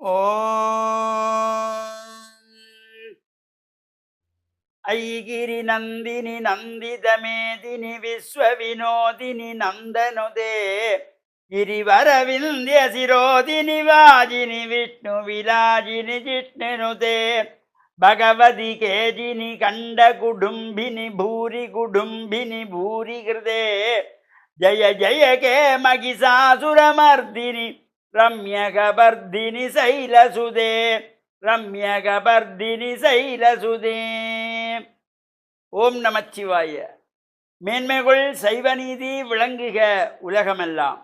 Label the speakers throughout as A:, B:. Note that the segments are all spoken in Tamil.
A: ஓம் ஐகிரி நந்தினி நந்திதமேதினி விஸ்வவினோதினி நந்தனுதே ಗಿರಿವರವಿಂದ್ಯ ಶಿರೋದಿನಿ ವಾಜಿನಿ ವಿಷ್ಣು ವಿಲಾಜಿನಿ ಜಿಷ್ಣುನುತೆ ಭಗವತಿ ಕೇಜಿನಿ ಕಂಡ ಕುಡುಂಬಿನಿ ಭೂರಿ ಕುಡುಂಬಿನಿ ಭೂರಿ ಹೃದಯ ಜಯ ಜಯ ಕೇ ಮಗಿಸಾಸುರಮರ್ದಿನಿ ரம்யகபர்தினி சைலசுதே ரம்யகபர்தினி சைலசுதே. ஓம் நமச்சிவாய. மேன்மைகள் சைவநீதி விளங்குக உலகமெல்லாம்.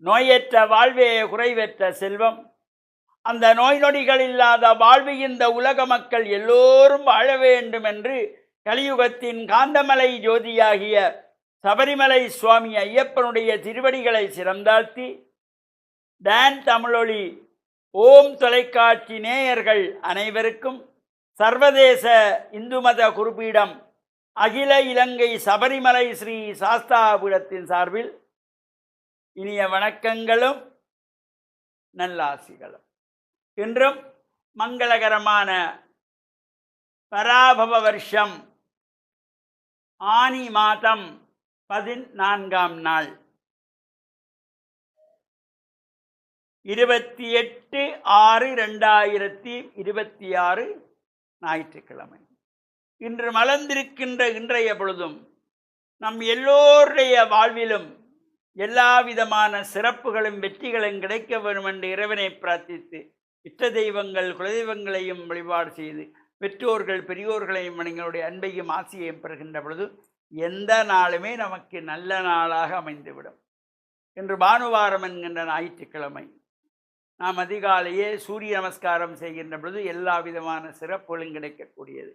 A: நோயற்ற வாழ்வே குறைவற்ற செல்வம். அந்த நோய் நொடிகள் இல்லாத வாழ்வு இந்த உலக மக்கள் எல்லோரும் வாழ வேண்டும் என்று கலியுகத்தின் காந்தமலை ஜோதியாகிய சபரிமலை சுவாமி ஐயப்பனுடைய திருவடிகளை சிறந்தாழ்த்தி டான் தமிழொலி ஓம் தொலைக்காட்சி நேயர்கள் அனைவருக்கும் சர்வதேச இந்து மத குறிப்பீடம் அகில இலங்கை சபரிமலை ஸ்ரீ சாஸ்தாபீடத்தின் சார்பில் இனிய வணக்கங்களும் நல்லாசிகளும். இன்றும் மங்களகரமான பராபவ வருஷம் ஆனி மாதம் 14ஆம் நாள் 28/6/2026 ஞாயிற்றுக்கிழமை. இன்று மலர்ந்திருக்கின்ற இன்றைய பொழுதும் நம் எல்லோருடைய வாழ்விலும் எல்லா விதமான சிறப்புகளும் வெற்றிகளும் கிடைக்க வேண்டும் என்று இறைவனை பிரார்த்தித்து இஷ்ட தெய்வங்கள் குலதெய்வங்களையும் வழிபாடு செய்து பெற்றோர்கள் பெரியோர்களையும் எங்களுடைய அன்பையும் ஆசியையும் பெறுகின்ற பொழுது எந்த நாளுமே நமக்கு நல்ல நாளாக அமைந்துவிடும். இன்று பானுவாரம் என்கின்ற ஞாயிற்றுக்கிழமை. நாம் அதிகாலையே சூரிய நமஸ்காரம் செய்கின்ற பொழுது எல்லா விதமான சிறப்புகளும் கிடைக்கக்கூடியது.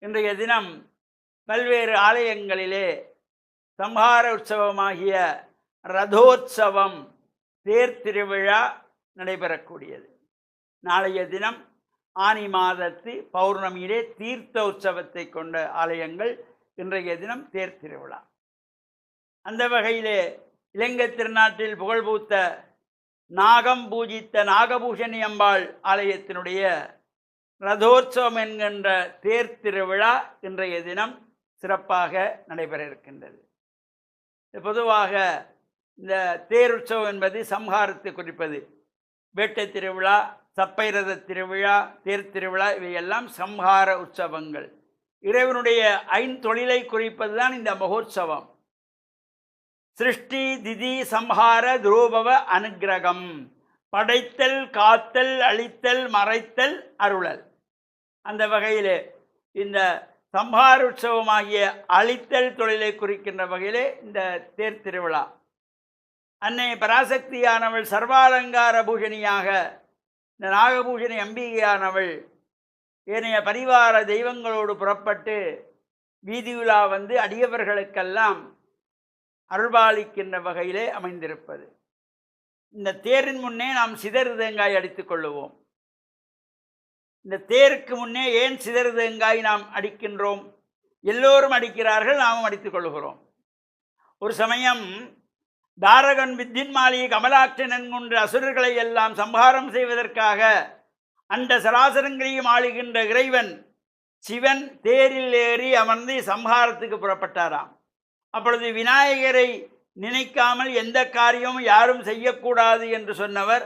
A: இன்றைய தினம் பல்வேறு ஆலயங்களிலே சம்ஹார உற்சவமாகிய ரதோற்சவம் தேர் திருவிழா நடைபெறக்கூடியது. நாளைய தினம் ஆனி மாதத்து பௌர்ணமியிலே தீர்த்த உற்சவத்தை கொண்ட ஆலயங்கள். இன்றைய தினம் தேர் திருவிழா. அந்த வகையிலே இலங்கை திருநாட்டில் புகழ்பூத்த நாகம் பூஜித்த நாகபூஷணி அம்பாள் ஆலயத்தினுடைய ரதோற்சவம் என்கின்ற தேர் திருவிழா இன்றைய தினம் சிறப்பாக நடைபெற இருக்கின்றது. பொதுவாக இந்த தேர் உற்சவம் என்பது சம்ஹாரத்தை குறிப்பது. வேட்டை திருவிழா, சப்பை ரத திருவிழா, தேர் திருவிழா இவையெல்லாம் சம்ஹார உற்சவங்கள். இறைவனுடைய ஐந்தொழிலை குறிப்பதுதான் இந்த மகோற்சவம். சிருஷ்டி திதி சம்ஹார துரோபவ அனுக்கிரகம். படைத்தல் காத்தல் அழித்தல் மறைத்தல் அருளல். அந்த வகையிலே இந்த சம்ஹார உற்சவமாகிய அழித்தல் தொழிலை குறிக்கின்ற வகையிலே இந்த தேர் திருவிழா. அன்னை பராசக்தியானவள் சர்வாலங்கார பூஷணியாக இந்த நாகபூஷணி அம்பிகையானவள் ஏனைய பரிவார தெய்வங்களோடு புறப்பட்டு வீதியுலா வந்து அடியவர்களுக்கெல்லாம் அருள்பாலிக்கின்ற வகையிலே அமைந்திருப்பது. இந்த தேரின் முன்னே நாம் சிதறு தேங்காய் அடித்துக் கொள்ளுவோம். இந்த தேருக்கு முன்னே ஏன் சிதறு தேங்காய் நாம் அடிக்கின்றோம்? எல்லோரும் அடிக்கிறார்கள், நாமும் அடித்துக் கொள்ளுகிறோம். ஒரு சமயம் தாரகன் வித்தின்மாலி கமலாட்சன் என்கின்ற அசுரர்களை எல்லாம் சம்ஹாரம் செய்வதற்காக அந்த சராசரங்களையும் ஆளுகின்ற இறைவன் சிவன் தேரில் ஏறி அமர்ந்து சம்ஹாரத்துக்கு புறப்பட்டாராம். அப்பொழுது விநாயகரை நினைக்காமல் எந்த காரியமும் யாரும் செய்யக்கூடாது என்று சொன்னவர்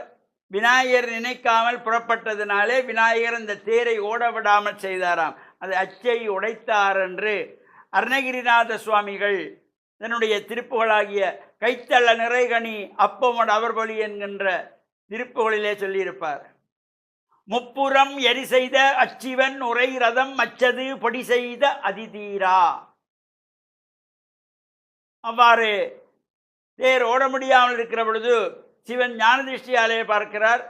A: விநாயகர் நினைக்காமல் புறப்பட்டதினாலே விநாயகர் இந்த தேரை ஓட விடாமல் செய்தாராம். அது அச்சை உடைத்தார் என்று அருணகிரிநாத சுவாமிகள் தன்னுடைய திருப்புகளாகிய கைத்தள்ள நிறைகனி அப்பமோட அவர்பொழி என்கின்ற திருப்புகளிலே சொல்லியிருப்பார். முப்புறம் எரி செய்த அச்சிவன் உரை ரதம் அச்சது பொடி செய்த அதிதீரா. அவ்வாறு தேர் ஓட முடியாமல் இருக்கிற பொழுது சிவன் ஞான திருஷ்டியாலே பார்க்கிறார்.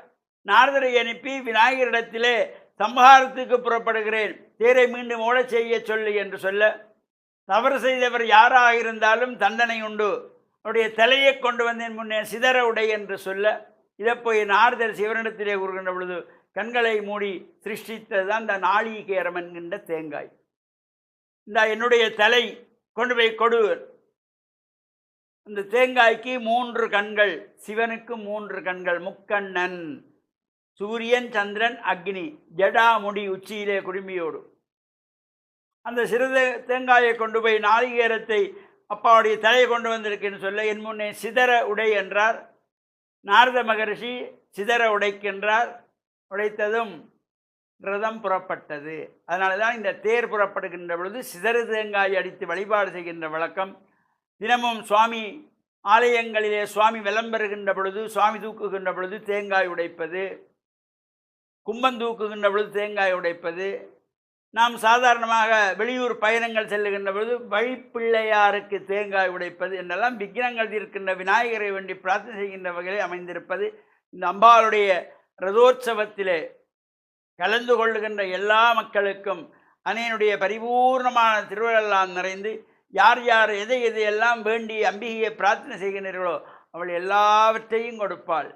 A: நாரதரை அனுப்பி விநாயகரிடத்திலே சம்ஹாரத்துக்கு புறப்படுகிறேன், தேரை மீண்டும் ஓட செய்ய சொல்லு என்று சொல்ல, தவறு செய்தவர் யாராக இருந்தாலும் தண்டனை உண்டு, அவருடைய தலையை கொண்டு வந்தேன் முன்னே சிதற உடை என்று சொல்ல, இதை போய் நாரதர் சிவனிடத்திலே கூறுகின்ற பொழுது கண்களை மூடி சிருஷ்டித்ததுதான் இந்த நாளிகேரம் என்கின்ற தேங்காய். இந்த என்னுடைய தலை கொண்டு போய் கொடு. அந்த தேங்காய்க்கு 3 கண்கள், சிவனுக்கு 3 கண்கள், முக்கண்ணன். சூரியன், சந்திரன், அக்னி, ஜடா முடி உச்சியிலே குடும்பியோடு. அந்த சிறு தேங்காயை கொண்டு போய் நாளிகேரத்தை அப்பாவுடைய தலையை கொண்டு வந்திருக்குன்னு சொல்ல, என் முன்னே சிதற உடை என்றார். நாரத மகரிஷி சிதற உடைக்கின்றார். உடைத்ததும் ரதம் புறப்பட்டது. அதனால தான் இந்த தேர் புறப்படுகின்ற பொழுது சிதறு தேங்காய் அடித்து வழிபாடு செய்கின்ற வழக்கம். தினமும் சுவாமி ஆலயங்களிலே சுவாமி விளம்பெறுகின்ற பொழுது, சுவாமி தூக்குகின்ற பொழுது தேங்காய் உடைப்பது, கும்பம் தூக்குகின்ற பொழுது தேங்காய் உடைப்பது, நாம் சாதாரணமாக வெளியூர் பயணங்கள் செல்லுகின்ற பொழுது வழிப்பிள்ளையாருக்கு தேங்காய் உடைப்பது என்றெல்லாம் விக்னங்கள் இருக்கின்ற விநாயகரை வேண்டி பிரார்த்தனை செய்கின்ற வகையில் அமைந்திருப்பது. இந்த அம்பாளுடைய ரதோற்சவத்திலே கலந்து கொள்ளுகின்ற எல்லா மக்களுக்கும் அன்னையினுடைய பரிபூர்ணமான திருவிழெல்லாம் நிறைந்து, யார் யார் எதை எதையெல்லாம் வேண்டி அம்பிகையை பிரார்த்தனை செய்கின்றீர்களோ அவள் எல்லாவற்றையும் கொடுப்பாள்.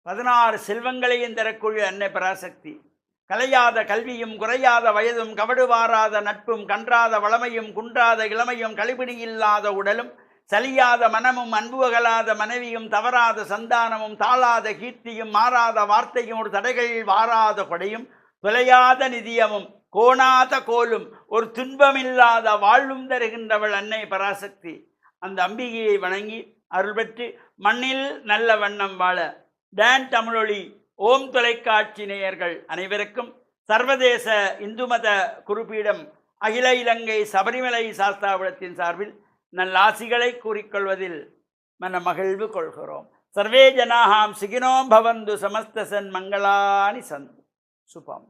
A: 16 செல்வங்களையும் தரக்கூடிய அன்னை பராசக்தி. கலையாத கல்வியும் குறையாத வயதும் கவடுவாராத நட்பும் கன்றாத வளமையும் குன்றாத இளமையும் கழிபிணி இல்லாத உடலும் சலியாத மனமும் அன்புகலாத மனைவியும் தவறாத சந்தானமும் தாளாத கீர்த்தியும் மாறாத வார்த்தையும் ஒரு தடைகள் வாராத கொடையும் தொலையாத நிதியமும் கோணாத கோலும் ஒரு துன்பமில்லாத வாழ்வும் தருகின்றவள் அன்னை பராசக்தி. அந்த அம்பிகையை வணங்கி அருள் பெற்று மண்ணில் நல்ல வண்ணம் வாழ டான் தமிழொலி ஓம் தொலைக்காட்சி நேயர்கள் அனைவருக்கும் சர்வதேச இந்து மத குருபீடம் அகில இலங்கை சபரிமலை சாஸ்தாபுரத்தின் சார்பில் நல்லாசிகளை கூறிக்கொள்வதில் மன மகிழ்வு கொள்கிறோம். சர்வே ஜனாஹாம் சுகினோ பவந்து சமஸ்த சன் மங்களானி சந்து சுபம்.